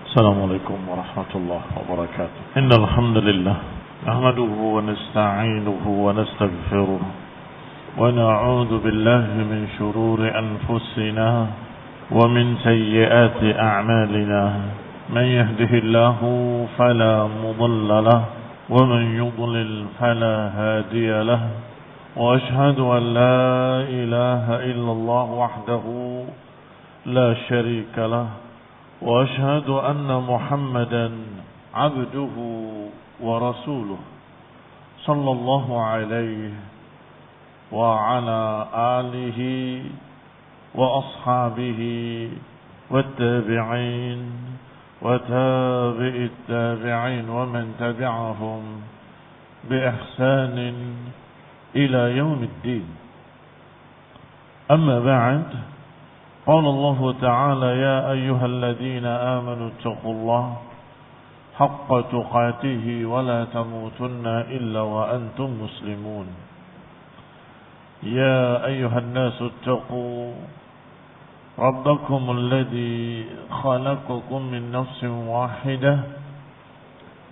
السلام عليكم ورحمة الله وبركاته. إن الحمد لله نحمده ونستعينه ونستغفره ونعوذ بالله من شرور أنفسنا ومن سيئات أعمالنا. من يهده الله فلا مضل له ومن يضلل فلا هادي له. وأشهد أن لا إله إلا الله وحده لا شريك له. وأشهد أن محمدا عبده ورسوله صلى الله عليه وعلى آله وأصحابه والتابعين وتابع التابعين ومن تبعهم بإحسان إلى يوم الدين. أما بعد، قال الله تعالى: يا أيها الذين آمنوا اتقوا الله حق تقاته ولا تموتن إلا وأنتم مسلمون. يا أيها الناس اتقوا ربكم الذي خلقكم من نفس واحدة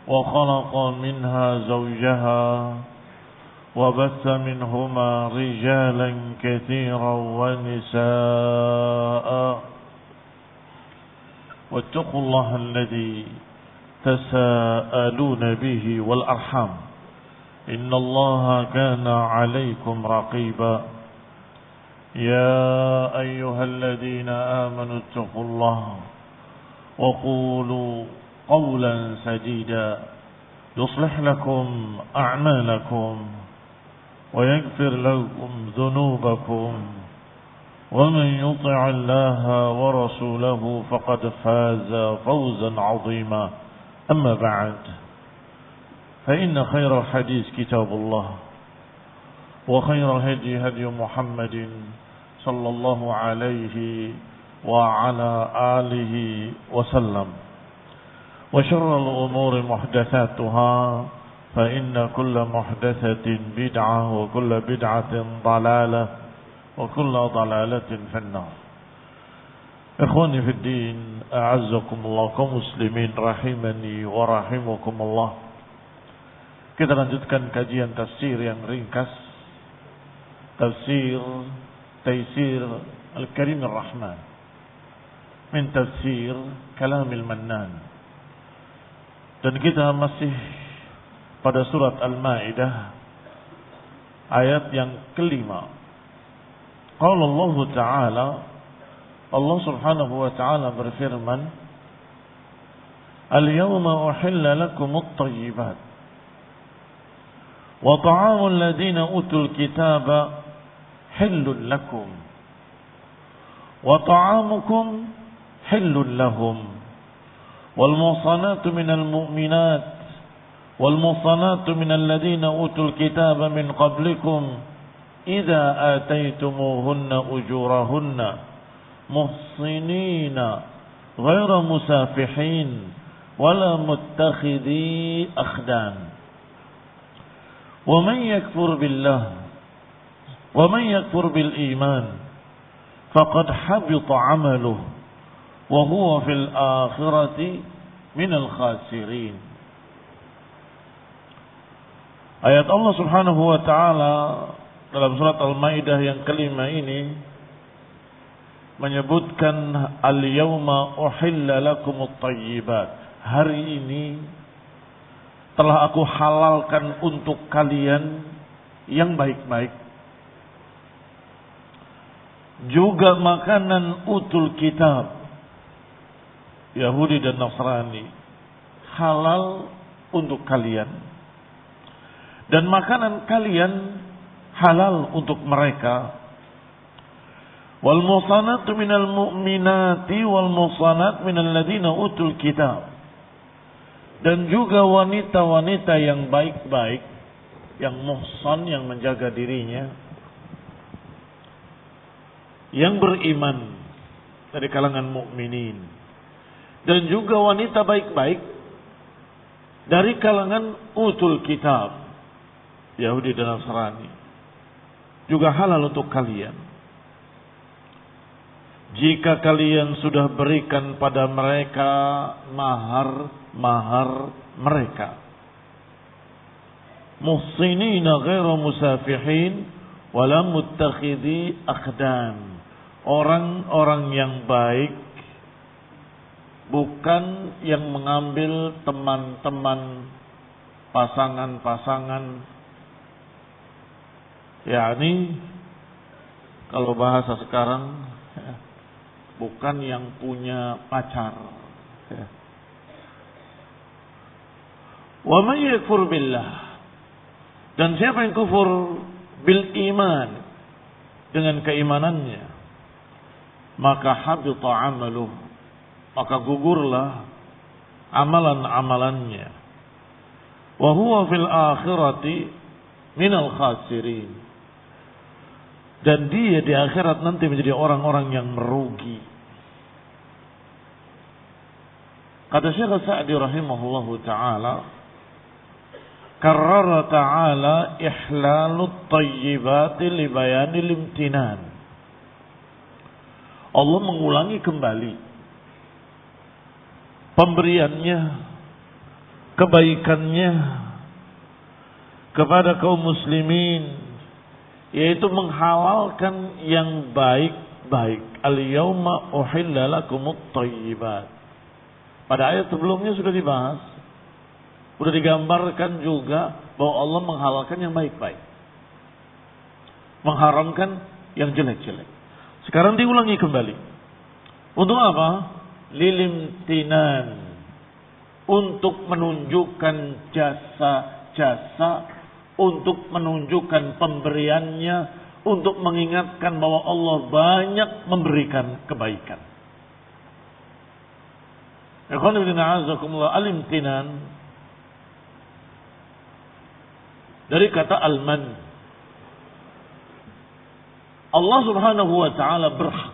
وخلق منها زوجها وبث منهما رجالا كثيرا ونساء واتقوا الله الذي تساءلون به والأرحام إن الله كان عليكم رقيبا. يا أيها الذين آمنوا اتقوا الله وقولوا قولا سديدا يصلح لكم أعمالكم ويغفر لكم ذنوبكم ومن يطع الله ورسوله فقد فاز فوزا عظيما. أما بعد، فإن خير الحديث كتاب الله وخير الهدي هدي محمد صلى الله عليه وعلى آله وسلم وشر الأمور محدثاتها فإن كل محدثة بدعة وكل بدعة ضلالة وكل ضلالة في النار. إخواني في الدين، أعزكم الله kaum muslimin rahimani wa rahimakumullah. Kita lanjutkan kajian tafsir yang ringkas, tafsir Taisir Al-Karim Ar-Rahman min tafsir Kalamil Mannan, dan kita masih pada surat Al-Maidah ayat yang kelima. Qala Allah Ta'ala, Allah Subhanahu wa Ta'ala berfirman: Al-yawma uhilla lakumut thayyibat wa ta'amul ladina utul kitaba hillun lakum wa ta'amukum hillun lahum wal muhsanatu minal mu'minat والمحصنات من الذين أوتوا الكتاب من قبلكم إذا آتيتموهن أجورهن محصنين غير مسافحين ولا متخذي أخدان ومن يكفر بالإيمان فقد حبط عمله وهو في الآخرة من الخاسرين. Ayat Allah Subhanahu wa Ta'ala dalam surat Al-Maidah yang kelima ini menyebutkan al-yawma uhilla lakumut thayyibat. Hari ini telah aku halalkan untuk kalian yang baik-baik, juga makanan utul kitab Yahudi dan Nasrani halal untuk kalian, dan makanan kalian halal untuk mereka. Wal muhsanatu minal mu'minati wal muhsanat minal ladina utul kitab, dan juga wanita-wanita yang baik-baik, yang muhsan, yang menjaga dirinya, yang beriman dari kalangan mukminin, dan juga wanita baik-baik dari kalangan utul kitab Yahudi dan Nasrani juga halal untuk kalian. jika kalian sudah berikan pada mereka mahar mereka, muhsinina ghairu musafihin wala muttakhidhi akhdan, orang-orang yang baik, bukan yang mengambil teman-teman, pasangan-pasangan, yakni kalau bahasa sekarang bukan yang punya pacar. Wa may yakfur billah, dan siapa yang kufur bil iman, dengan keimanannya, maka habita amaluh, maka gugurlah amalan-amalannya, wa huwa fil akhirati minal khasirin, dan dia di akhirat nanti menjadi orang-orang yang merugi. Kata Syekh Sa'di rahimahullahu ta'ala, karrara ta'ala ihlalut tayyibati li bayanil imtinan. Allah mengulangi kembali pemberiannya, kebaikannya kepada kaum muslimin, yaitu menghalalkan yang baik-baik. Al-yawma uhilla lakumut thayyibat. Pada ayat sebelumnya sudah dibahas, sudah digambarkan juga bahwa Allah menghalalkan yang baik-baik, mengharamkan yang jelek-jelek. Sekarang diulangi kembali. Untuk apa? Lilimtinan, untuk menunjukkan jasa-jasa, untuk menunjukkan pemberiannya, untuk mengingatkan bahwa Allah banyak memberikan kebaikan. Al-imtinan dari kata al-man. Allah subhanahu wa ta'ala berhak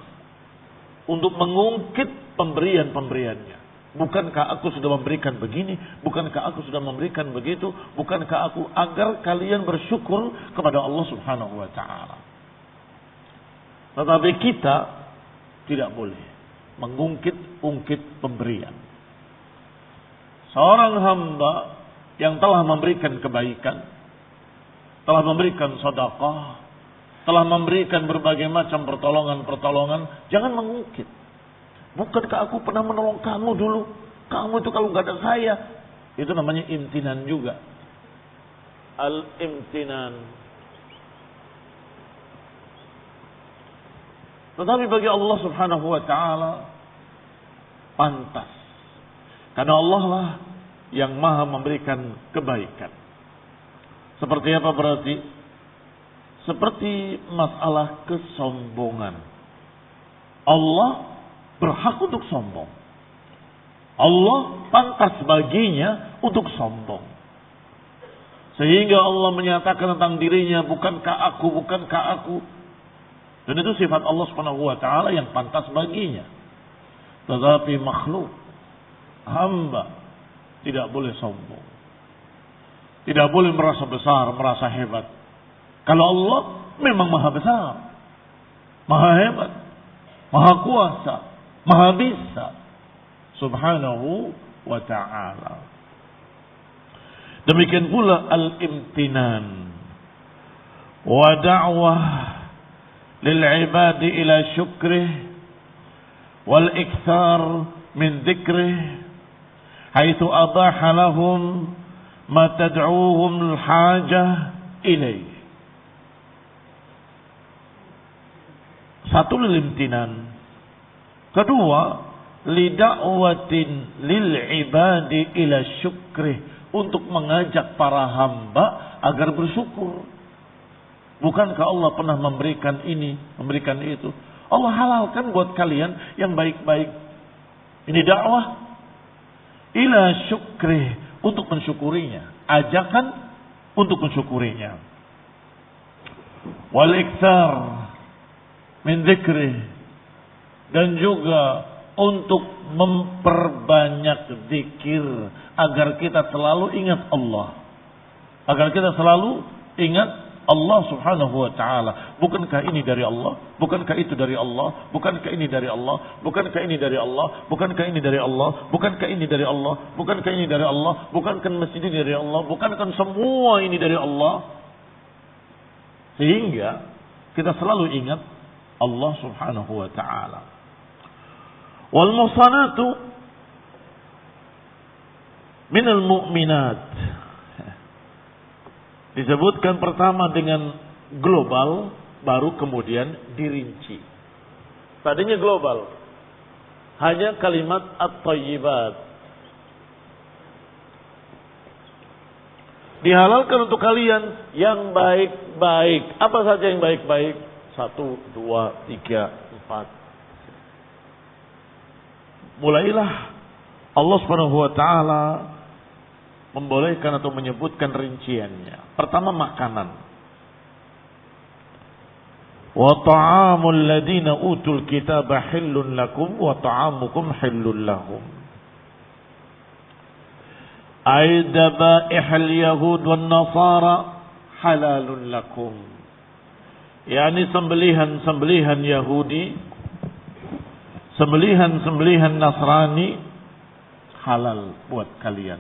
untuk mengungkit pemberian-pemberiannya. Bukankah aku sudah memberikan begini? Bukankah aku sudah memberikan begitu? Bukankah aku, agar kalian bersyukur kepada Allah subhanahu wa ta'ala. Tetapi kita tidak boleh mengungkit-ungkit pemberian. Seorang hamba yang telah memberikan kebaikan, telah memberikan sedekah, telah memberikan berbagai macam pertolongan-pertolongan, jangan mengungkit. Bukankah aku pernah menolong kamu dulu? Kamu itu kalau nggak ada saya, itu namanya imtinan juga. Al-imtinan. Tetapi bagi Allah subhanahu wa ta'ala pantas. Karena Allah lah yang maha memberikan kebaikan. Seperti apa berarti? Seperti masalah kesombongan. Allah berhak untuk sombong. Allah pantas baginya untuk sombong. Sehingga Allah menyatakan tentang dirinya, bukankah aku. Dan itu sifat Allah subhanahu wa ta'ala yang pantas baginya. Tetapi makhluk, hamba, tidak boleh sombong. Tidak boleh merasa besar, merasa hebat. Kalau Allah memang maha besar, maha hebat, maha kuasa, maha bisa, subhanahu wa ta'ala. Demikian pula al-imtinan wa da'wah lil'ibadi ila syukrih wal ikthar min dzikrih haitsu abaha lahum ma tad'uuhum al-hajah ilaih. Satu, lilimtinan. Kedua, lida'watin lil ibadi ila syukrih, untuk mengajak para hamba agar bersyukur. Bukankah Allah pernah memberikan ini, memberikan itu? Allah halalkan buat kalian yang baik-baik. Ini dakwah ila syukrih, untuk mensyukurinya. Ajakan untuk mensyukurinya. Wal iktsar min dzikrih, dan juga untuk memperbanyak zikir agar kita selalu ingat Allah, agar kita selalu ingat Allah subhanahu wa ta'ala. Bukankah ini dari Allah? Bukankah itu dari Allah? Bukankah ini dari Allah? Bukankah ini dari Allah? Bukankah ini dari Allah? Bukankah ini dari Allah? Bukankah ini dari Allah? Bukankah masjid ini dari Allah? Bukankah semua ini dari Allah? Sehingga kita selalu ingat Allah subhanahu wa ta'ala. Wal muhsanatu minal mu'minat. Disebutkan pertama dengan global, baru kemudian dirinci. Tadinya global, hanya kalimat at-thayyibat. Dihalalkan untuk kalian yang baik-baik. Apa saja yang baik-baik? 1, 2, 3, 4. Mulailah Allah Subhanahu wa ta'ala membolehkan atau menyebutkan rinciannya. Pertama, makanan. Wa ta'amul ladina utul kitaba hillun lakum wa ta'amukum hillun lahum. Ay dabaihal yahud wan nasara halalun lakum. Yani sembelihan-sembelihan Yahudi, sembelihan-sembelihan Nasrani halal buat kalian.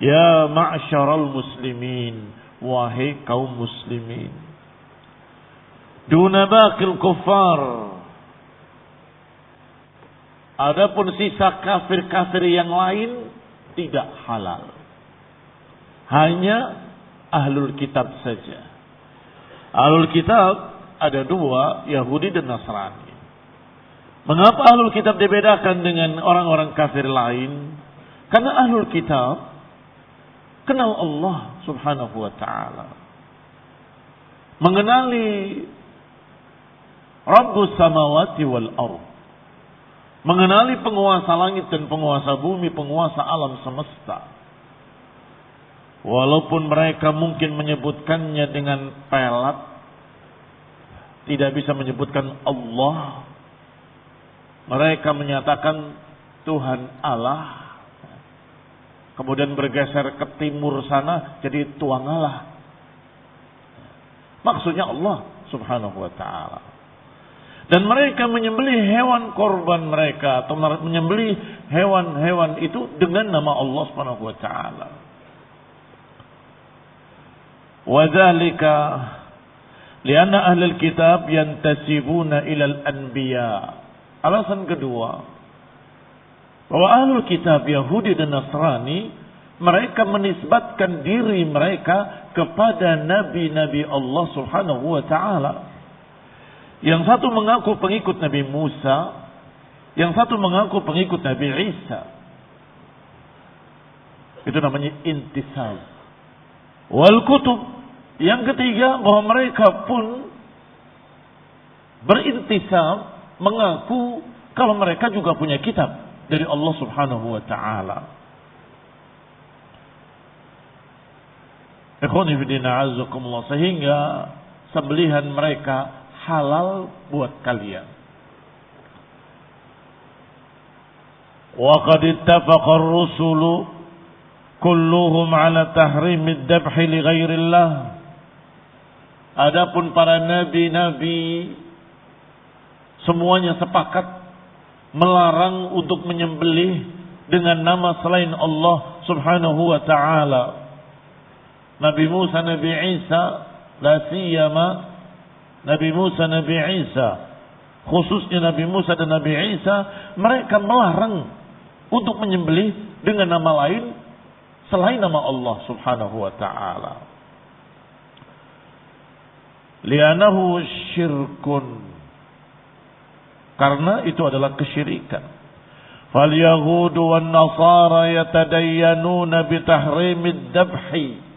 Ya ma'syaral muslimin, wahai kaum muslimin. Duna baqil kuffar. Adapun sisa kafir-kafir yang lain tidak halal. Hanya ahlul kitab saja. Ahlul kitab ada 2, Yahudi dan Nasrani. Mengapa ahlul kitab dibedakan dengan orang-orang kafir lain? Karena ahlul kitab kenal Allah subhanahu wa ta'ala. Mengenali Rabbus samawati wal ardh. Mengenali penguasa langit dan penguasa bumi, penguasa alam semesta. Walaupun mereka mungkin menyebutkannya dengan pelat, tidak bisa menyebutkan Allah. Mereka menyatakan Tuhan Allah. Kemudian bergeser ke timur sana jadi Tuang Allah. Maksudnya Allah subhanahu wa ta'ala. Dan mereka menyembelih hewan korban mereka atau menyembelih hewan-hewan itu dengan nama Allah subhanahu wa ta'ala. Wa dzalika lianna ahlul kitab yantasibuna ilal anbiya. Alasan kedua, bahwa ahlul kitab Yahudi dan Nasrani, mereka menisbatkan diri mereka kepada nabi-nabi Allah subhanahu wa ta'ala. Yang satu mengaku pengikut Nabi Musa, yang satu mengaku pengikut Nabi Isa. Itu namanya intisab. Wal kutub, yang ketiga bahwa mereka pun berintisab, mengaku kalau mereka juga punya kitab dari Allah subhanahu wa ta'ala. Ikhwani fillah a'azzakumullah, sehingga sembelihan mereka halal buat kalian. Wa qad ittafaqa ar-rusulu kulluhum ala tahrimid dabhi li ghairillah. Adapun para nabi-nabi semuanya sepakat melarang untuk menyembelih dengan nama selain Allah subhanahu wa ta'ala. Nabi Musa, Nabi Isa, la siyama Nabi Musa, Nabi Isa, khususnya Nabi Musa dan Nabi Isa, mereka melarang untuk menyembelih dengan nama lain selain nama Allah subhanahu wa ta'ala. Li'anahu syirkun, karena itu adalah kesyirikan. Fal yahudu wan nasara yatadayyanuna bi tahrimid dabhi.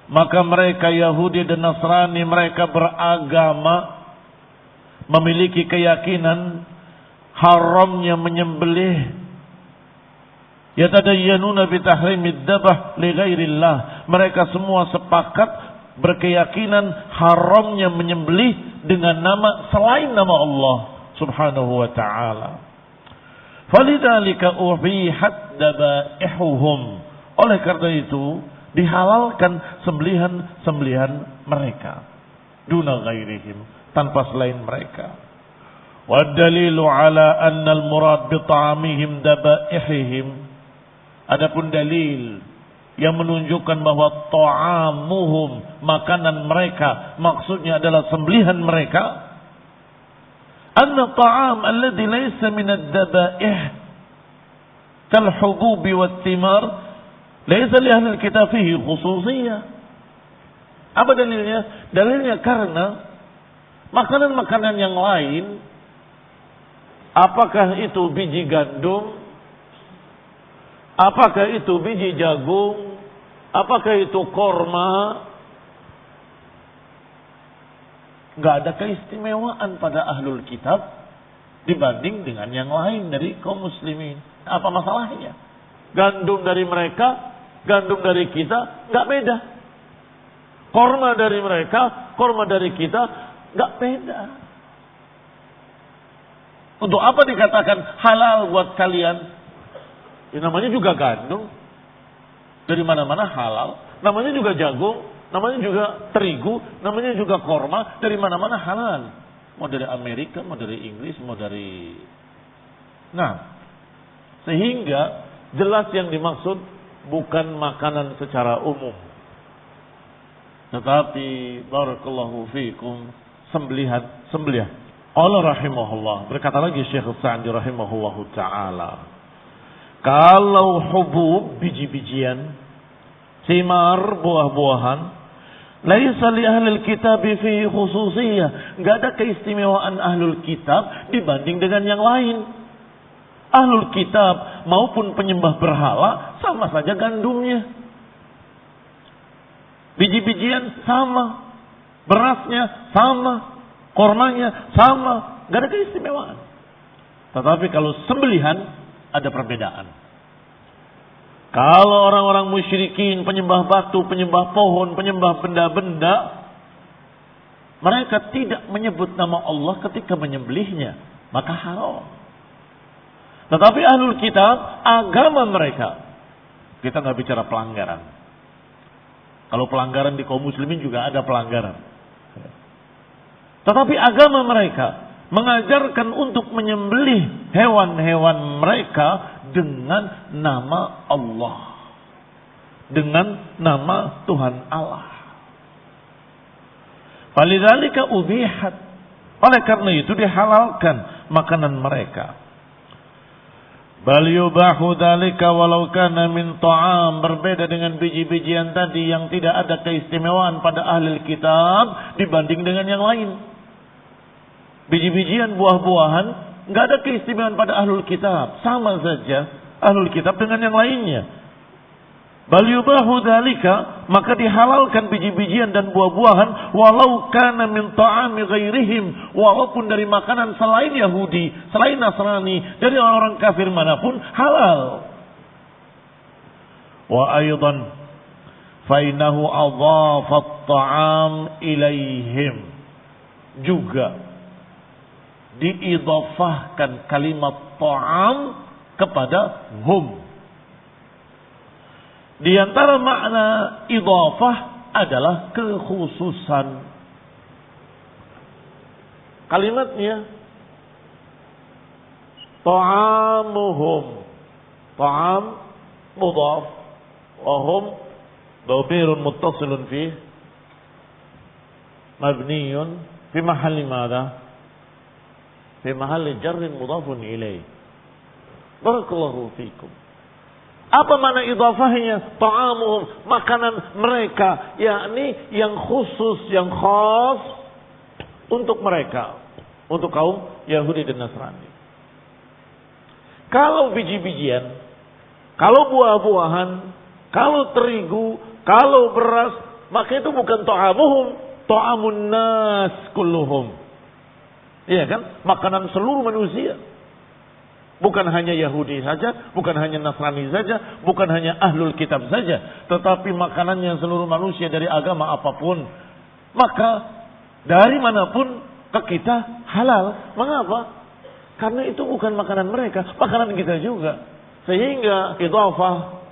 Maka mereka Yahudi dan Nasrani, mereka beragama, memiliki keyakinan haramnya menyembelih. Yatadayyanuna bi tahrimid dabh li ghairillah. Mereka semua sepakat berkeyakinan haramnya menyembelih dengan nama selain nama Allah subhanahu wa ta'ala. Falidzalika ubihat dabaihuhum. Oleh karena itu Dihalalkan sembelihan mereka. Duna ghairihim, tanpa selain mereka. Wa dalilu ala anna al-murad bi ta'amihim dabaihim. Adapun dalil yang menunjukkan bahwa ta'amuhum, makanan mereka, maksudnya adalah sembelihan mereka. Anna ta'am alladhi laysa min ad-dabaih kal hububi wat thimar laysa li ahli al-kitab fihi khususiyah. Apa dalilnya? Dalilnya karena makanan-makanan yang lain, apakah itu biji gandum, apakah itu biji jagung, apakah itu korma, nggak ada keistimewaan pada ahlul kitab dibanding dengan yang lain dari kaum muslimin. Apa masalahnya? Gandum dari mereka, gandum dari kita, nggak beda. Korma dari mereka, korma dari kita, nggak beda. Untuk apa dikatakan halal buat kalian? Ya, namanya juga gandum. Dari mana-mana halal. Namanya juga jagung, namanya juga terigu, namanya juga korma. Dari mana-mana halal. Mau dari Amerika, mau dari Inggris, mau dari... Nah, sehingga jelas yang dimaksud bukan makanan secara umum. Tetapi barakallahu fiikum sembelihan. Allah rahimahullah, berkata lagi Syekh Sa'di rahimahullahu taala, kalau hubub, biji-bijian, thimar, buah-buahan, laisa li ahlil kitab fi khususiyah, enggak ada keistimewaan ahlul kitab dibanding dengan yang lain. Ahlul kitab maupun penyembah berhala sama saja gandumnya. Biji-bijian sama, berasnya sama, kormanya sama, gak ada keistimewaan. Tetapi kalau sembelihan ada perbedaan. Kalau orang-orang musyrikin, penyembah batu, penyembah pohon, penyembah benda-benda, mereka tidak menyebut nama Allah ketika menyembelihnya, maka haram. Tetapi ahlul kitab, agama mereka, kita nggak bicara pelanggaran. Kalau pelanggaran di kaum muslimin juga ada pelanggaran. Tetapi agama mereka mengajarkan untuk menyembelih hewan-hewan mereka dengan nama Allah. Dengan nama Tuhan Allah. Falidzalika ubihat. Oleh karena itu dihalalkan makanan mereka. Bal yubahu dzalika walau kana min ta'am, berbeda dengan biji-bijian tadi yang tidak ada keistimewaan pada ahli kitab dibanding dengan yang lain. Biji-bijian, buah-buahan enggak ada keistimewaan pada ahlul kitab, sama saja ahlul kitab dengan yang lainnya. Bal yubahu dzalika, maka dihalalkan biji-bijian dan buah-buahan walau kana min ta'ami ghairihim, walaupun dari makanan selain Yahudi, selain Nasrani, dari orang kafir manapun halal. Wa aidan fa innahu adhafa at-ta'am ilaihim, juga diidhafahkan kalimat ta'am kepada hum. Di antara makna idhafah adalah kekhususan. Kalimatnya ta'amuhum. Ta'am mudhaf wa hum dhamirun muttasilun fi mabniyun fi mahalli madha? Fi mahalli jarrin mudhafun ilaih. Barakallahu fikum. Apa makna idhafahnya? Ta'amuhum, makanan mereka, yakni yang khusus, yang khas untuk mereka, untuk kaum Yahudi dan Nasrani. Kalau biji-bijian, kalau buah-buahan, kalau terigu, kalau beras, maka itu bukan ta'amuhum, ta'amun nas kulluhum. Iya kan? Makanan seluruh manusia. Bukan hanya Yahudi saja, bukan hanya Nasrani saja, bukan hanya ahlul kitab saja, tetapi makanannya seluruh manusia dari agama apapun. Maka dari manapun ke kita halal. Mengapa? Karena itu bukan makanan mereka, makanan kita juga. Sehingga idhafah,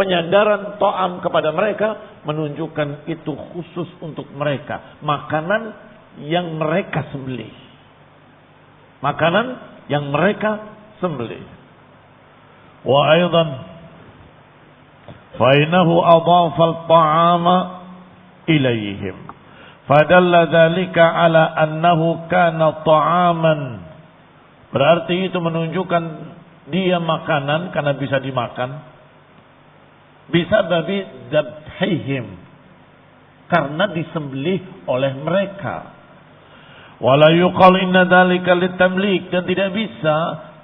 penyandaran ta'am kepada mereka menunjukkan itu khusus untuk mereka. Makanan yang mereka sembelih. Makanan yang mereka sembelih. Wa aidan fa innahu adhafa al-ta'ama ilaihim. Fadalla dzalika ala annahu kana ta'aman. Berarti itu menunjukkan dia makanan karena bisa dimakan. Bisa babi dzabhihim, karena disembelih oleh mereka. Wala yuqal inna dzalika litamlik, dan tidak bisa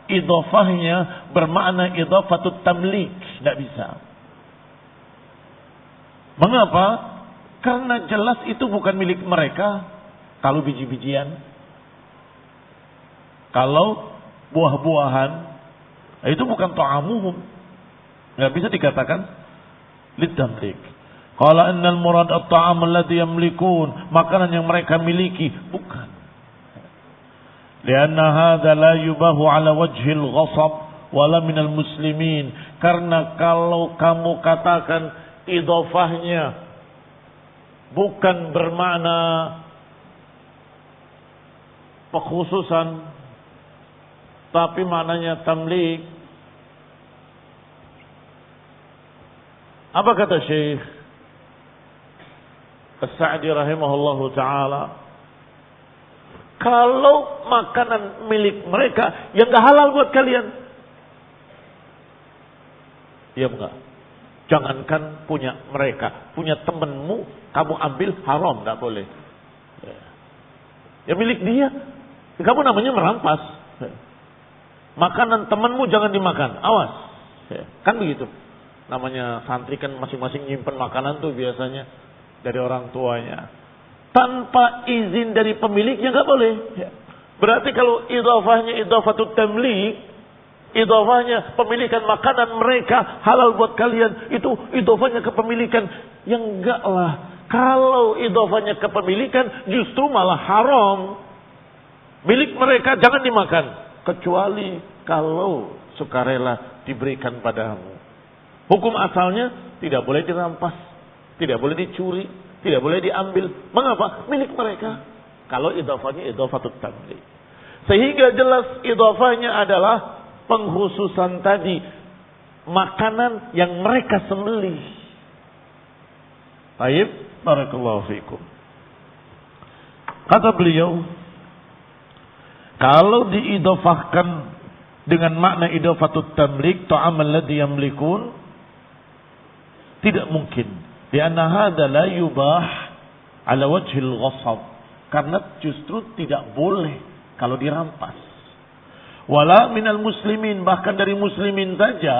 idhofahnya bermakna idhafatut tamlik, tidak bisa. Mengapa? Karena jelas itu bukan milik mereka. Kalau biji-bijian, kalau buah-buahan, itu bukan ta'amuhum, nggak bisa dikatakan litamlik. Qala innal murad at-ta'am alladhi yamlikun, makanan yang mereka miliki, bukan. Lianna hadza la yubahu ala wajhil ghasab wala minal muslimin. Karena kalau kamu katakan idhofahnya bukan bermakna pekhususan, tapi maknanya tamlik. Apa kata Syekh As-Sa'di rahimahullahu ta'ala? Kalau makanan milik mereka yang gak halal buat kalian, ya enggak. Jangankan punya mereka, punya temenmu, kamu ambil haram, gak boleh. Ya milik dia, kamu namanya merampas. Makanan temenmu jangan dimakan, awas. Kan begitu. Namanya santri kan masing-masing nyimpen makanan tuh biasanya dari orang tuanya. Tanpa izin dari pemiliknya nggak boleh. Berarti kalau idhofahnya idhofatut tamlik, idhofahnya pemilikan makanan mereka halal buat kalian, itu idhofahnya kepemilikan. Yang enggak lah. Kalau idhofahnya kepemilikan justru malah haram. Milik mereka jangan dimakan. Kecuali kalau sukarela diberikan padamu. Hukum asalnya tidak boleh dirampas, tidak boleh dicuri, tidak boleh diambil. Mengapa? Milik mereka. Kalau idhofahnya idhofatut tamlik. Sehingga jelas idhofahnya adalah pengkhususan tadi. Makanan yang mereka sembelih. Baik, barakallahu fikum. Kata beliau, kalau diidhofahkan dengan makna idhofatut tamlik, ta'amal ladzi yamlikun, tidak mungkin. Lianna hadza la yubah ala wajhil ghasab. Karena justru tidak boleh kalau dirampas. Wala minal muslimin, bahkan dari muslimin saja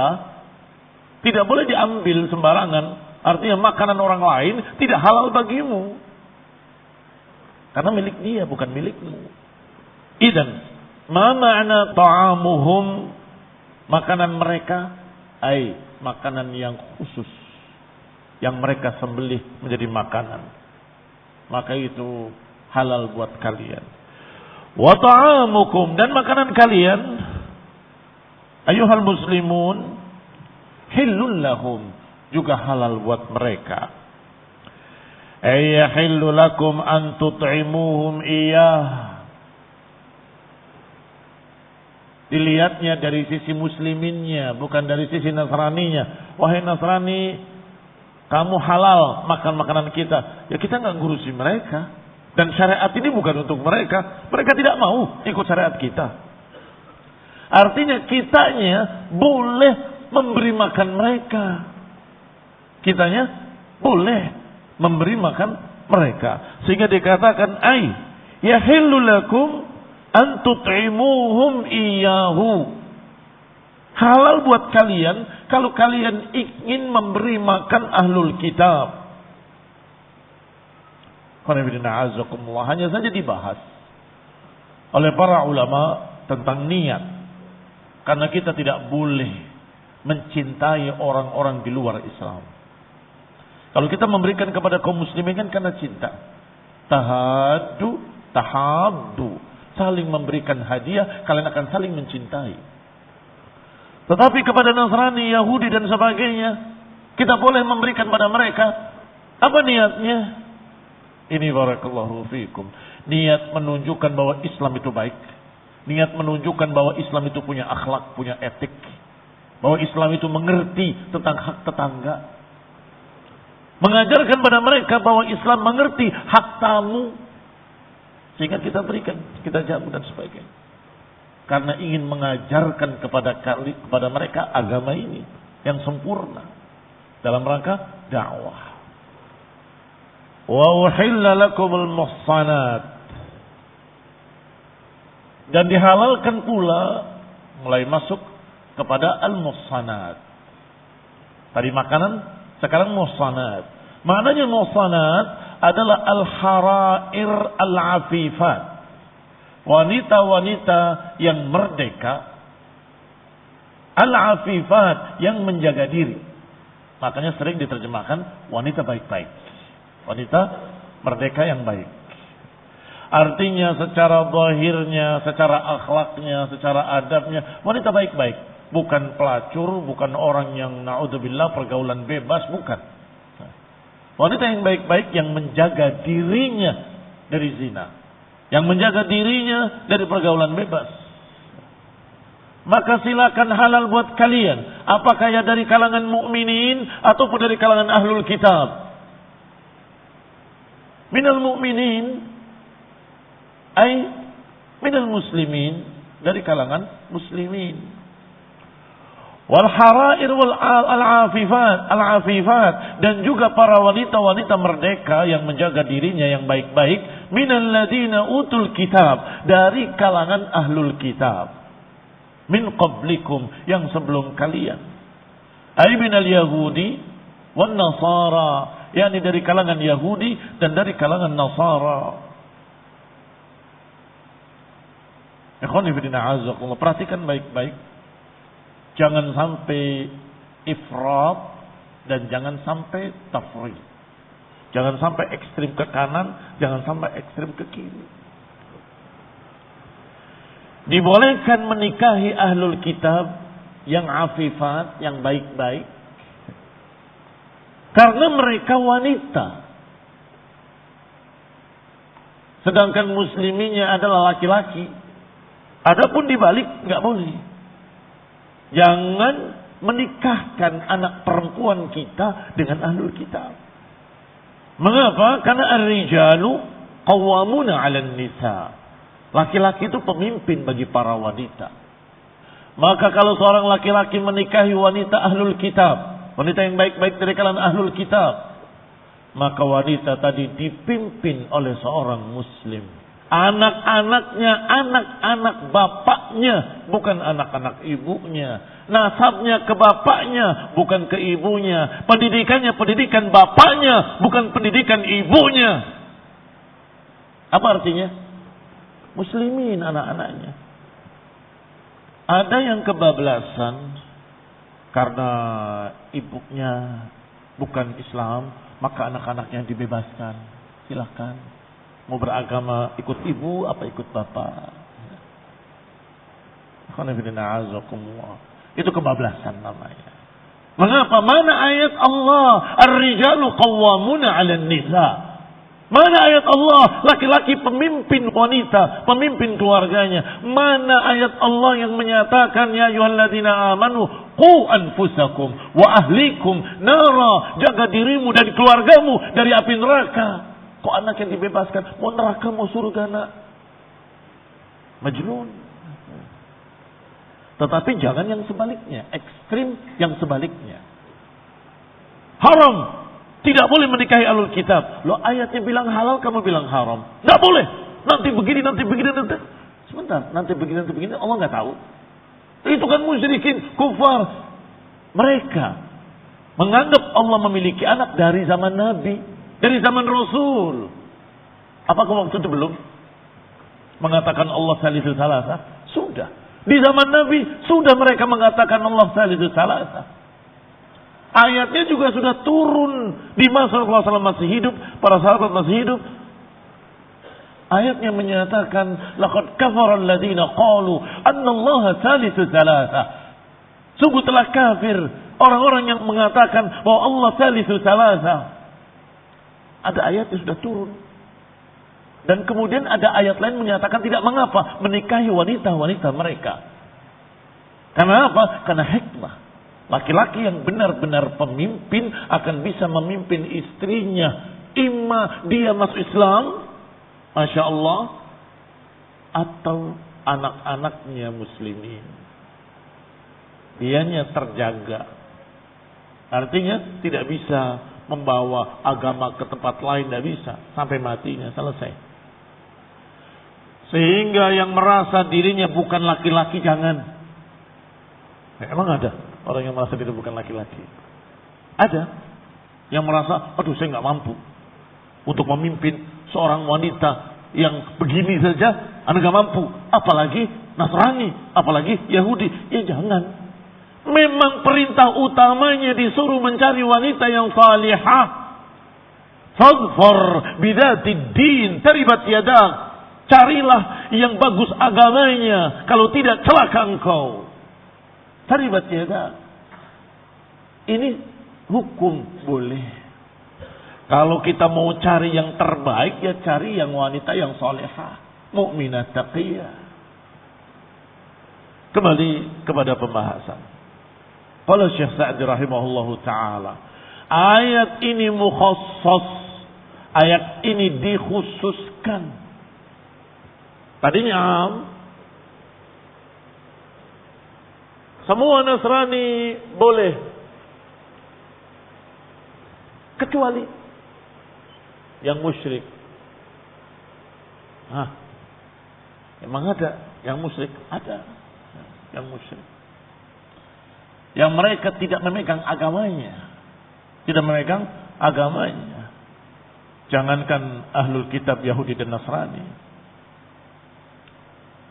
tidak boleh diambil sembarangan. Artinya makanan orang lain tidak halal bagimu. Karena milik dia, bukan milikmu. Idzan, ma ma'na ta'amuhum, makanan mereka, ai makanan yang khusus yang mereka sembelih menjadi makanan, maka itu halal buat kalian. Wa ta'amukum, dan makanan kalian ayuhal muslimun hillun lahum, juga halal buat mereka. Ay yahillu lakum an tut'imuhum iyah. Dilihatnya dari sisi musliminnya, bukan dari sisi Nasraninya. Wahai Nasrani, kamu halal makan makanan kita. Ya kita nggak ngurusi mereka. Dan syariat ini bukan untuk mereka. Mereka tidak mau ikut syariat kita. Artinya kitanya boleh memberi makan mereka. Kitanya boleh memberi makan mereka. Sehingga dikatakan, ay yahillu lakum an tut'imuhum iyyahu. Halal buat kalian kalau kalian ingin memberi makan ahlul kitab. Hanya saja dibahas oleh para ulama tentang niat. Karena kita tidak boleh mencintai orang-orang di luar Islam. Kalau kita memberikan kepada kaum muslimin kan karena cinta. Tahaddu, tahabdu. Saling memberikan hadiah, kalian akan saling mencintai. Tetapi kepada Nasrani, Yahudi dan sebagainya, Kita boleh memberikan pada mereka. Apa niatnya? Ini barakallahu fiikum. Niat menunjukkan bahwa Islam itu baik. Niat menunjukkan bahwa Islam itu punya akhlak, punya etik. Bahwa Islam itu mengerti tentang hak tetangga. Mengajarkan pada mereka bahwa Islam mengerti hak tamu. Sehingga kita berikan, kita jamu dan sebagainya. Karena ingin mengajarkan kepada mereka agama ini yang sempurna. Dalam rangka dakwah. Wa uhilla lakumul muhsanat. Dan dihalalkan pula mulai masuk kepada al-muhsanat. Tadi makanan, sekarang muhsanat. Maknanya muhsanat adalah al-harair al-afifat. Wanita-wanita yang merdeka. Al-afifat yang menjaga diri. Makanya sering diterjemahkan wanita baik-baik. Wanita merdeka yang baik. Artinya secara zahirnya, secara akhlaknya, secara adabnya, wanita baik-baik. Bukan pelacur, bukan orang yang na'udzubillah pergaulan bebas, bukan. Wanita yang baik-baik yang menjaga dirinya dari zina. Yang menjaga dirinya dari pergaulan bebas. Maka silakan halal buat kalian. Apakah ya dari kalangan mukminin ataupun dari kalangan ahlul kitab. Minal mu'minin ay minal muslimin, dari kalangan muslimin. Wal harair wal al-afifat, dan juga para wanita-wanita merdeka yang menjaga dirinya yang baik-baik, minal ladina utul kitab, dari kalangan ahlul kitab, min qablikum, yang sebelum kalian, ay minal yahudi wan nasara, yakni dari kalangan Yahudi dan dari kalangan Nasara. Ikhwani fillah, azakumullah, perhatikan baik-baik. Jangan sampai ifrat dan jangan sampai tafrid. Jangan sampai ekstrim ke kanan, jangan sampai ekstrim ke kiri. Dibolehkan menikahi ahlul kitab yang afifat, yang baik-baik, karena mereka wanita. Sedangkan musliminya adalah laki-laki. Adapun dibalik nggak boleh. Jangan menikahkan anak perempuan kita dengan ahlul kitab. Mengapa? Karena ar-rijalu qawwamuna 'alan nisa. Laki-laki itu pemimpin bagi para wanita. Maka kalau seorang laki-laki menikahi wanita ahlul kitab, wanita yang baik-baik dari kalangan ahlul kitab, maka wanita tadi dipimpin oleh seorang muslim. Anak-anaknya, anak-anak bapaknya, bukan anak-anak ibunya. Nasabnya ke bapaknya, bukan ke ibunya. Pendidikannya pendidikan bapaknya, bukan pendidikan ibunya. Apa artinya? Muslimin anak-anaknya. Ada yang kebablasan karena ibunya bukan Islam, maka anak-anaknya dibebaskan. Silakan. Mau beragama ikut ibu apa ikut bapak. Itu kebablasan namanya. Mengapa? Mana ayat Allah? Ar-rijalu qawwamuna 'alan nisa. Mana ayat Allah? Laki-laki pemimpin wanita, pemimpin keluarganya. Mana ayat Allah yang menyatakan ya ayyuhalladzina amanu qu anfusakum wa ahlikum nara, jaga dirimu dan keluargamu dari api neraka. Kok anak yang dibebaskan? Mau neraka, mau surga nak? Majnun. Tetapi jangan yang sebaliknya. Ekstrim yang sebaliknya. Haram. Tidak boleh menikahi ahlul kitab. Loh ayatnya bilang halal, kamu bilang haram. Tidak boleh. Nanti begini, nanti begini, nanti. Sebentar. Nanti begini, nanti begini. Allah nggak tahu. Itu kan musyrikin, kufar. Mereka menganggap Allah memiliki anak dari zaman Nabi. Dari zaman Rasul. Apakah waktu itu belum? Mengatakan Allah salisu salasa? Sudah. Di zaman Nabi, sudah mereka mengatakan Allah salisu salasa. Ayatnya juga sudah turun. Di masa Rasulullah SAW masih hidup. Para sahabat masih hidup. Ayatnya menyatakan, laqad kafara alladziina qalu anna Allah salisu salasa. Sungguh telah kafir orang-orang yang mengatakan bahwa Allah salisu salasa. Ada ayat yang sudah turun. Dan kemudian ada ayat lain menyatakan tidak mengapa menikahi wanita-wanita mereka. Karena apa? Karena hikmah. Laki-laki yang benar-benar pemimpin akan bisa memimpin istrinya. Imma dia masuk Islam, Masya Allah, atau anak-anaknya muslimin. Dianya terjaga. Artinya tidak bisa membawa agama ke tempat lain, tidak bisa. Sampai matinya, selesai. Sehingga yang merasa dirinya bukan laki-laki jangan. Emang ada orang yang merasa diri bukan laki-laki? Ada yang merasa, aduh saya nggak mampu untuk memimpin seorang wanita yang begini saja, anda nggak mampu. Apalagi Nasrani, apalagi Yahudi. Ya jangan. Memang perintah utamanya disuruh mencari wanita yang salihah. Fadfar bidatid din taribat yadak. Carilah yang bagus agamanya. Kalau tidak celaka engkau. Taribat yadak. Ini hukum boleh. Kalau kita mau cari yang terbaik, ya cari yang wanita yang salihah, mukminah taqiyah. Kembali kepada pembahasan. Qala Syekh Sa'di rahimahullahu taala, ayat ini mukhassas, ayat ini dikhususkan. Tadinya am, semua Nasrani boleh, kecuali yang musyrik. Emang ada yang musyrik? Ada yang musyrik. Yang mereka tidak memegang agamanya. Tidak memegang agamanya. Jangankan ahlul kitab Yahudi dan Nasrani.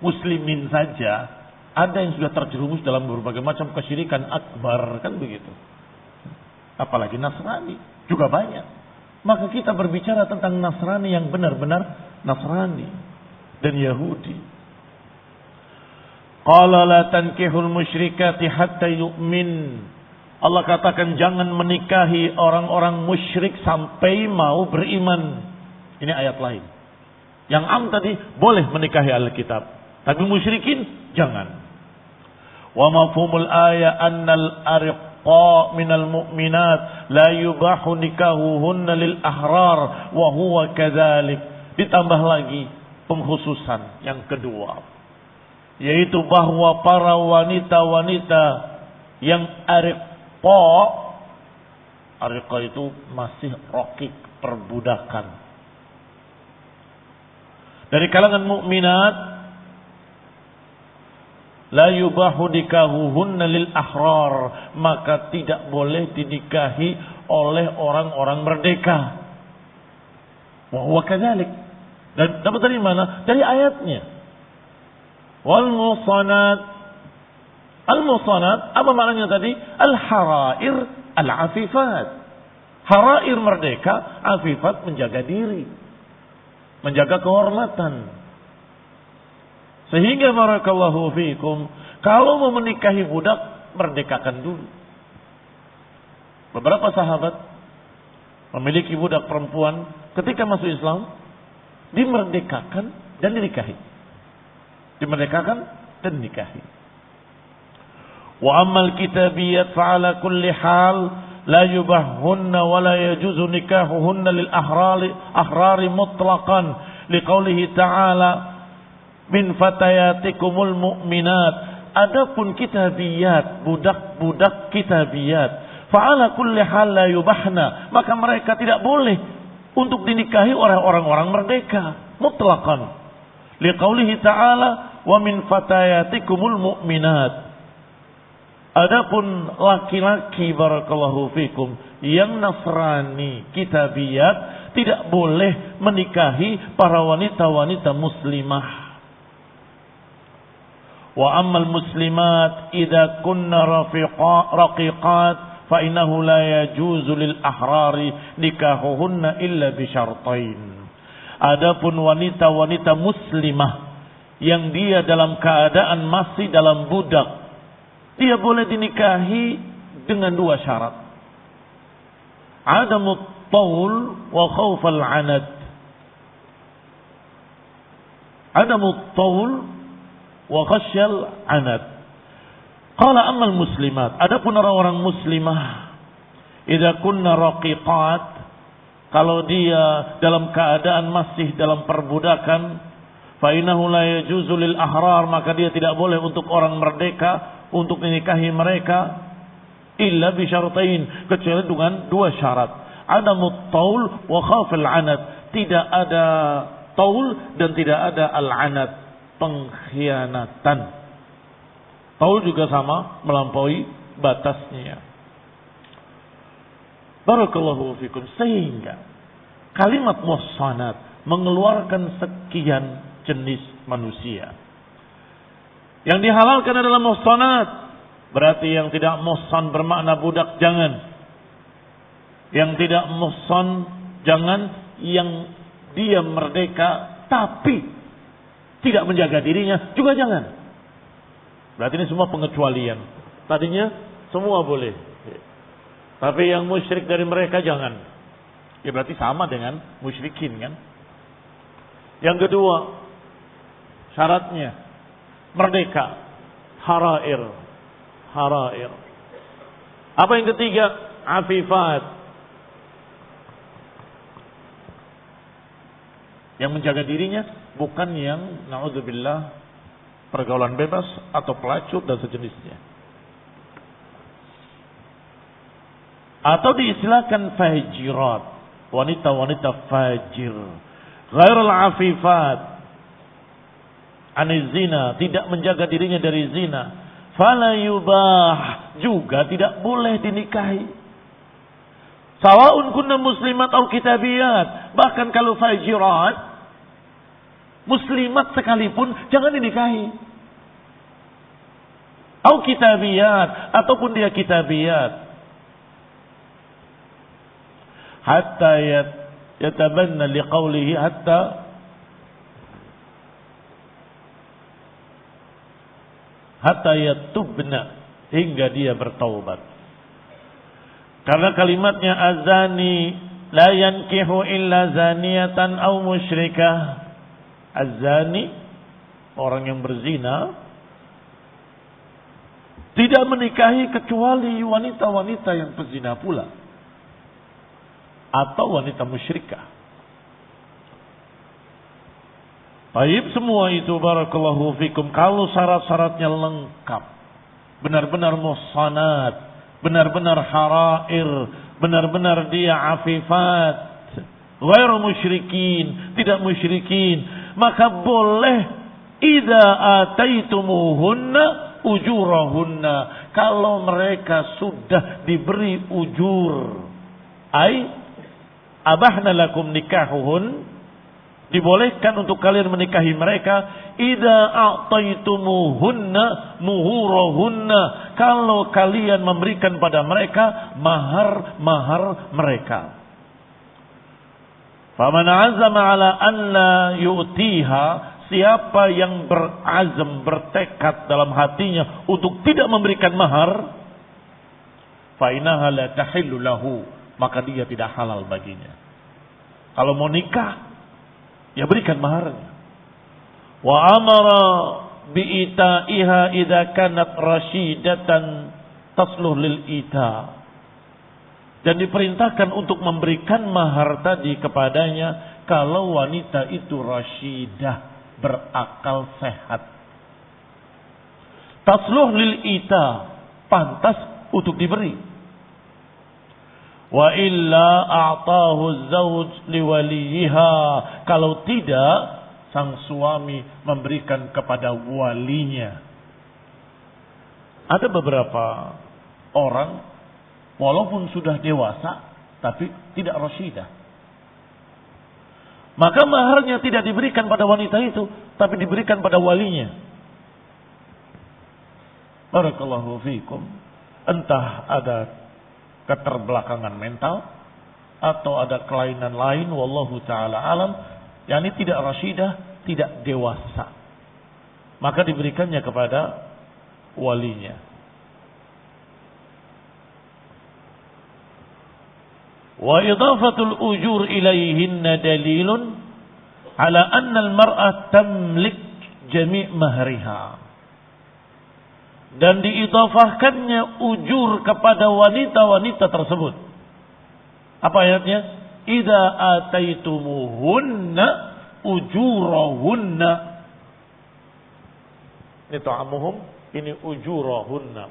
Muslimin saja ada yang sudah terjerumus dalam berbagai macam kesyirikan akbar. Kan begitu. Apalagi Nasrani. Juga banyak. Maka kita berbicara tentang Nasrani yang benar-benar Nasrani dan Yahudi. Qala la tankihul musyrikati hatta yu'min. Allah katakan jangan menikahi orang-orang musyrik sampai mau beriman. Ini ayat lain. Yang am tadi boleh menikahi ahli kitab, tapi musyrikin jangan. Wa mafhumul ayat annal ariqa minal mu'minat la yubahu nikahuhunna lil ahrar wa huwa kadzalik. Ditambah lagi pengkhususan yang kedua, yaitu bahwa para wanita-wanita yang ariqa itu masih raqik, perbudakan, dari kalangan mukminat, la yubahu nikahuhunna lil ahrar, maka tidak boleh dinikahi oleh orang-orang merdeka. Wa huwa kadzalik. Dan dapat dari mana? Dari ayatnya. Wal musanat. Al musanat apa maknanya tadi? Al harair al afifat. Harair merdeka, afifat menjaga diri, menjaga kehormatan. Sehingga barakallahu fiikum, kalau mau menikahi budak, merdekakan dulu. Beberapa sahabat memiliki budak perempuan, ketika masuk Islam dimerdekakan dan dinikahi. Dimerdekakan dan dinikahi. Wa ammal kitabiyat fa'ala kulli hal la yubahhunna wa la yajuzu nikahuhunna lil ahrari mutlaqan liqaulihi ta'ala min fatayatikumul mu'minat. Adapun kitabiyat, budak-budak kitabiyat, fa'ala kulli hal la yubahna, maka mereka tidak boleh untuk dinikahi oleh orang-orang merdeka mutlaqan. Liqaulihi ta'ala wa min fatayatikumul mu'minat. Adapun laki-laki barakallahu fikum yang Nasrani kitabiyat tidak boleh menikahi para wanita-wanita muslimah. Wa ammal muslimat idza kunna raqiqat fa innahu la yajuzu lil ahrari nikahuhunna illa bi syartain. Adapun wanita-wanita muslimah yang dia dalam keadaan masih dalam budak, dia boleh dinikahi dengan dua syarat. Adamut taul wa khawfal anad. Adamut taul wa khasyal anad. Qala ammal muslimat, adapun orang-orang muslimah, idza kunna raqiqat, kalau dia dalam keadaan masih dalam perbudakan, fa innahu la yajuzu lil ahrar, maka dia tidak boleh untuk orang merdeka untuk menikahi mereka illa bi syaratain, kecuali dengan dua syarat. Adamut taul wa khawfal anad, tidak ada taul dan tidak ada al-anad, pengkhianatan. Taul juga sama, melampaui batasnya. Barakallahu fikum. Sehingga kalimat muhsanat mengeluarkan sekian jenis manusia. Yang dihalalkan adalah muhsanat. Berarti yang tidak muhsan bermakna budak, jangan. Yang tidak muhsan jangan. Yang dia merdeka tapi tidak menjaga dirinya juga jangan. Berarti ini semua pengecualian. Tadinya semua boleh, tapi yang musyrik dari mereka jangan. Ya berarti sama dengan musyrikin kan. Yang kedua, syaratnya merdeka, harair. Apa yang ketiga? Afifat. Yang menjaga dirinya bukan yang na'udzubillah pergaulan bebas atau pelacur dan sejenisnya. Atau diistilahkan fajirat, wanita-wanita fajir, ghairul afifat aniz zina, tidak menjaga dirinya dari zina, fala yubah, juga tidak boleh dinikahi. Sawaun kunna muslimat atau kitabiyat, bahkan kalau fajirat muslimat sekalipun jangan dinikahi. Au kitabiyat, ataupun dia kitabiyat. Hatta yatabanna liqaulihi hatta yatubna, hingga dia bertaubat. Karena kalimatnya azani la yankihu illa zaniyatan au musyrikah. Az-zani, orang yang berzina, tidak menikahi kecuali wanita-wanita yang pezina pula, atau wanita musyrikah. Baik, semua itu barakallahu fikum kalau syarat-syaratnya lengkap, benar-benar muhsanat, benar-benar harair, benar-benar dia afifat, ghairu musyrikin, tidak musyrikin, maka boleh idza ataitumuhunna ujurahunna, kalau mereka sudah diberi ujur, ai abahna lakum nikahuhun, dibolehkan untuk kalian menikahi mereka, idza a'taitumuhunna muhurahunna, kalau kalian memberikan pada mereka mahar mereka. Faman azama ala an la yu'tiha, siapa yang berazam, bertekad dalam hatinya untuk tidak memberikan mahar, fa innaha la tahillu lahu, maka dia tidak halal baginya. Kalau mau nikah, ya berikan maharnya. Wa amara bi ita'iha idza kanat rasyidatan tasluh lil ita'. Dan diperintahkan untuk memberikan mahar tadi kepadanya kalau wanita itu rasyidah, berakal sehat. Tasluh lil ita, pantas untuk diberi. Wa illa a'tahu az-zawj liwaliha, kalau tidak sang suami memberikan kepada walinya. Ada beberapa orang walaupun sudah dewasa tapi tidak rasyidah, maka maharnya tidak diberikan pada wanita itu, tapi diberikan pada walinya. Barakallahu fikum. Entah ada keterbelakangan mental atau ada kelainan lain, wallahu taala alam, yakni tidak rasyidah, tidak dewasa, maka diberikannya kepada walinya. Wa idafatul ujur ilaihinna dalilun ala anna al-mar'ah tamlik jami' mahriha. Dan diidhafahkannya ujur kepada wanita-wanita tersebut. Apa ayatnya? Idza ataitumuhunna ujurahunna. Ini ta'amuhum, ini ujurahunna.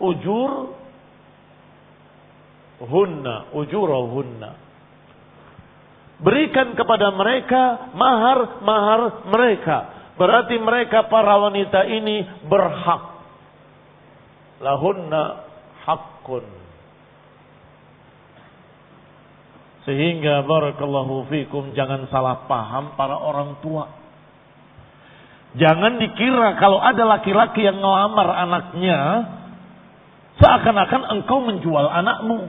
Ujur hunna, ujurahunna. Berikan kepada mereka mahar mereka. Berarti mereka para wanita ini berhak. Lahunna haqqun. Sehingga barakallahu fikum, jangan salah paham para orang tua. Jangan dikira kalau ada laki-laki yang ngelamar anaknya, seakan-akan engkau menjual anakmu.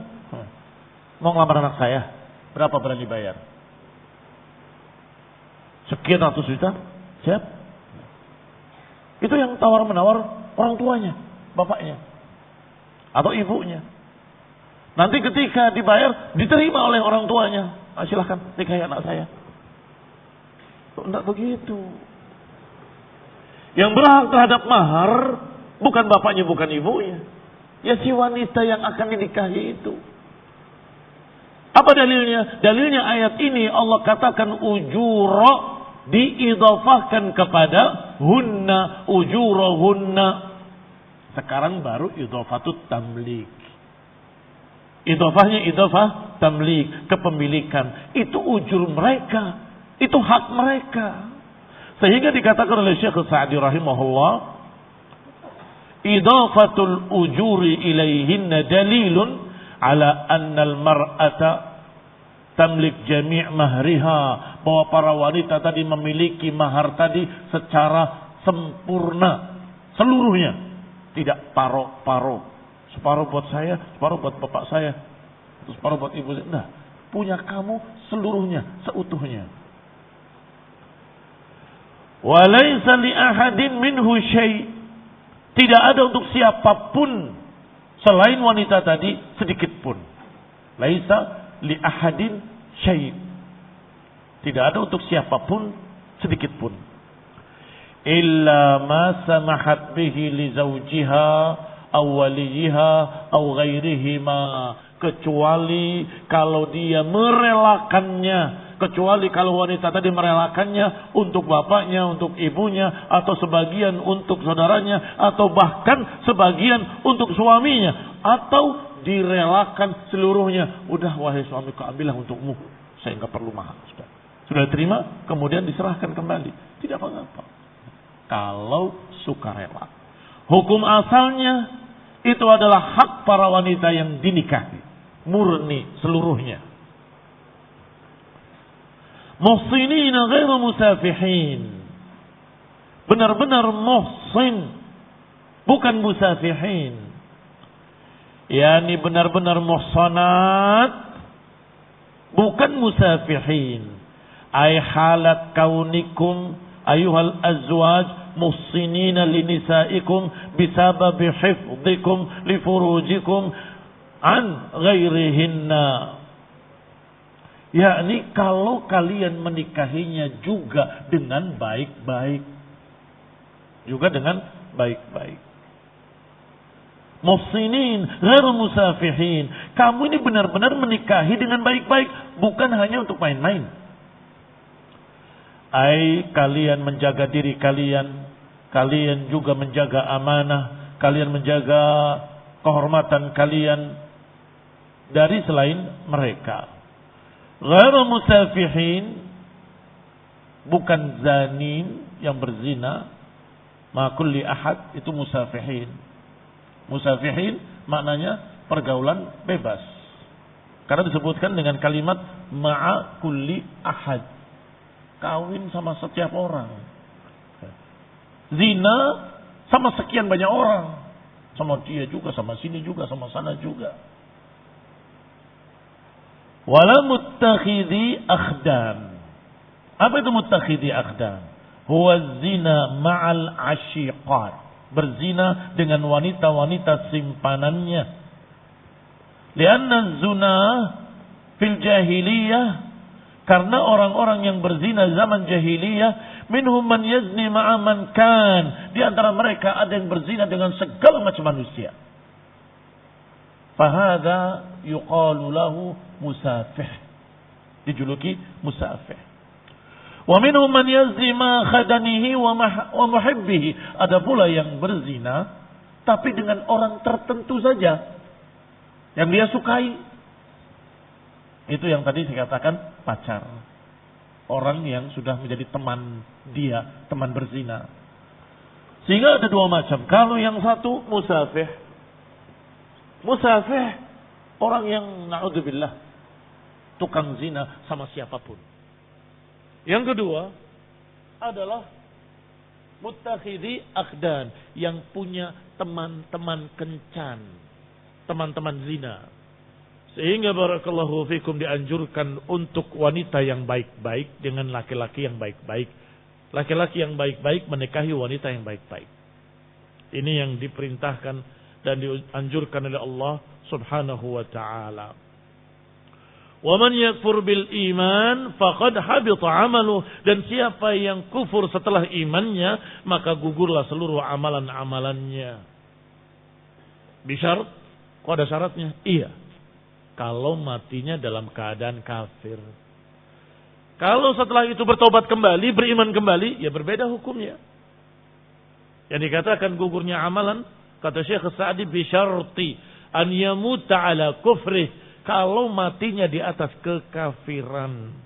Mau ngelamar anak saya? Berapa berani bayar? Sekian ratus juta? Siap? Itu yang tawar-menawar orang tuanya, bapaknya, atau ibunya. Nanti ketika dibayar, diterima oleh orang tuanya. Silahkan, nikahi anak saya. Tidak begitu. Yang berhak terhadap mahar, bukan bapaknya, bukan ibunya. Ya si wanita yang akan dinikahi itu. Apa dalilnya? Dalilnya ayat ini Allah katakan ujura diidhafahkan kepada hunna, ujurahunna. Sekarang baru idhafatut tamlik. Idhafahnya idhafah tamlik, kepemilikan. Itu ujur mereka, itu hak mereka. Sehingga dikatakan oleh Syekh Sa'di rahimahullah, idhafatul ujuri ilaihinna dalilun ala annal mar'ata tamlik jami' mahriha, bahwa para wanita tadi memiliki mahar tadi secara sempurna, seluruhnya, tidak paro-paro, separuh buat saya, separuh buat bapak saya, separuh buat ibu saya. Nah, punya kamu seluruhnya, seutuhnya. Walaysa li ahadin minhu syai', tidak ada untuk siapapun selain wanita tadi sedikit pun. Laisa li ahadin syai', tidak ada untuk siapapun sedikit pun. Illa ma samahat bihi li zawjiha aw waliha aw ghairihima, kecuali kalau dia merelakannya, kecuali kalau wanita tadi merelakannya untuk bapaknya, untuk ibunya, atau sebagian untuk saudaranya, atau bahkan sebagian untuk suaminya, atau direlakan seluruhnya. Udah wahai suamiku, ambillah untukmu, saya enggak perlu mahar. Sudah terima, kemudian diserahkan kembali, tidak apa-apa. Kalau sukarela. Hukum asalnya itu adalah hak para wanita yang dinikahi, murni seluruhnya. Muhsinina ghairu musafihin, benar-benar muhsin, bukan musafihin. Yani benar-benar muhsanat, bukan musafihin. Ay halat kaunikum ayuhal azwaj muhsinina linisaikum bisababi hifdhikum lifurujikum an ghairihinna. Yakni kalau kalian menikahinya juga dengan baik-baik. Juga dengan baik-baik. Muhsinin ghairu musafihin. Kamu ini benar-benar menikahi dengan baik-baik, bukan hanya untuk main-main. Kalian menjaga diri kalian, kalian juga menjaga amanah, kalian menjaga kehormatan kalian dari selain mereka. Ghairu musafihin, bukan zanin yang berzina. Ma kulli ahad itu musafihin. Musafihin maknanya pergaulan bebas. Karena disebutkan dengan kalimat ma'a kulli ahad, kawin sama setiap orang. Zina sama sekian banyak orang. Sama dia juga, sama sini juga, sama sana juga. Wala muttakhidhi akhdan. Apa itu muttakhidhi akhdan? Huwa zina ma'al asyiqat. berzina dengan wanita-wanita simpanannya. Lianna zina fil jahiliyah, karena orang-orang yang berzina zaman jahiliyah, minhum man yazni ma'a man kan, di antara mereka ada yang berzina dengan segala macam manusia. Fahada yuqalu lahu musafih, dijuluki musafih. Wa minhum man yazni ma khadanihi wa muhibbihi, ada pula yang berzina tapi dengan orang tertentu saja yang dia sukai. Itu yang tadi saya katakan pacar. Orang yang sudah menjadi teman dia, teman berzina. Sehingga ada dua macam. Kalau yang satu musafih. Musafih, orang yang na'udzubillah, tukang zina sama siapapun. Yang kedua adalah muttakhidhi akhdan, yang punya teman-teman kencan, teman-teman zina. Sehingga barakallahu fikum dianjurkan untuk wanita yang baik-baik dengan laki-laki yang baik-baik. Laki-laki yang baik-baik menikahi wanita yang baik-baik. Ini yang diperintahkan dan dianjurkan oleh Allah Subhanahu wa taala. Wa man yakfur bil iman faqad habita 'amaluhu, dan siapa yang kufur setelah imannya maka gugurlah seluruh amalan-amalannya. Bisyarat, kok ada syaratnya? Iya. Kalau matinya dalam keadaan kafir. Kalau setelah itu bertobat kembali, beriman kembali, ya berbeda hukumnya. Yang dikatakan gugurnya amalan, kata Syekh Sa'di, bisyarti an yamuta ala kufrih, kalau matinya di atas kekafiran.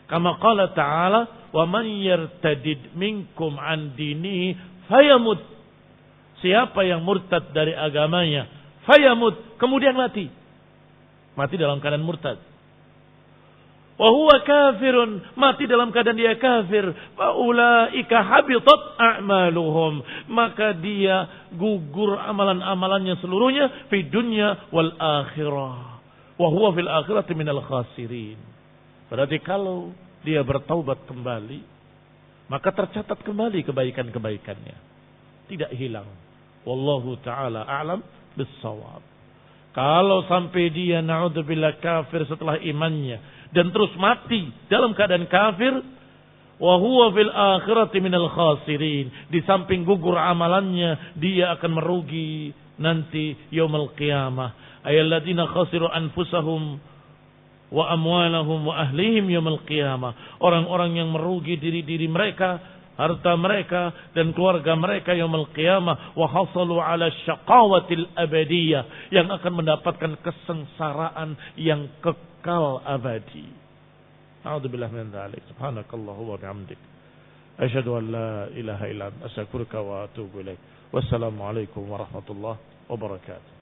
Kama qala ta'ala, wa man yartadid minkum an dinihi fayamut. Siapa yang murtad dari agamanya, fayamut, kemudian mati. Mati dalam keadaan murtad. Wa huwa kafirun, mati dalam keadaan dia kafir. Fa ulaika habitat a'maluhum, maka dia gugur amalan-amalannya seluruhnya fi dunya wal akhirah. Wa huwa fil akhirati minal khasirin. Berarti kalau dia bertaubat kembali, maka tercatat kembali kebaikan-kebaikannya, tidak hilang. Wallahu taala a'lam bis-shawab. Kalau sampai dia na'udzubillah kafir setelah imannya dan terus mati dalam keadaan kafir, wa huwa fil akhirati minal khasirin, di samping gugur amalannya dia akan merugi nanti yaumul qiyamah. Ayyalladzina khasiru anfusahum wa amwalahum wa ahlihim yaumul qiyamah. Orang-orang yang merugi diri-diri mereka, harta mereka dan keluarga mereka yaumul qiyamah, wa hasalu ala syaqawatil abadiyah, yang akan mendapatkan kesengsaraan yang kekal abadi. A'udzubillahi min dzalik. Subhanakallah wa bihamdik, asyhadu an la ilaha illa anta, astaghfiruka wa atubu ilaik. Wassalamu alaikum warahmatullahi wabarakatuh.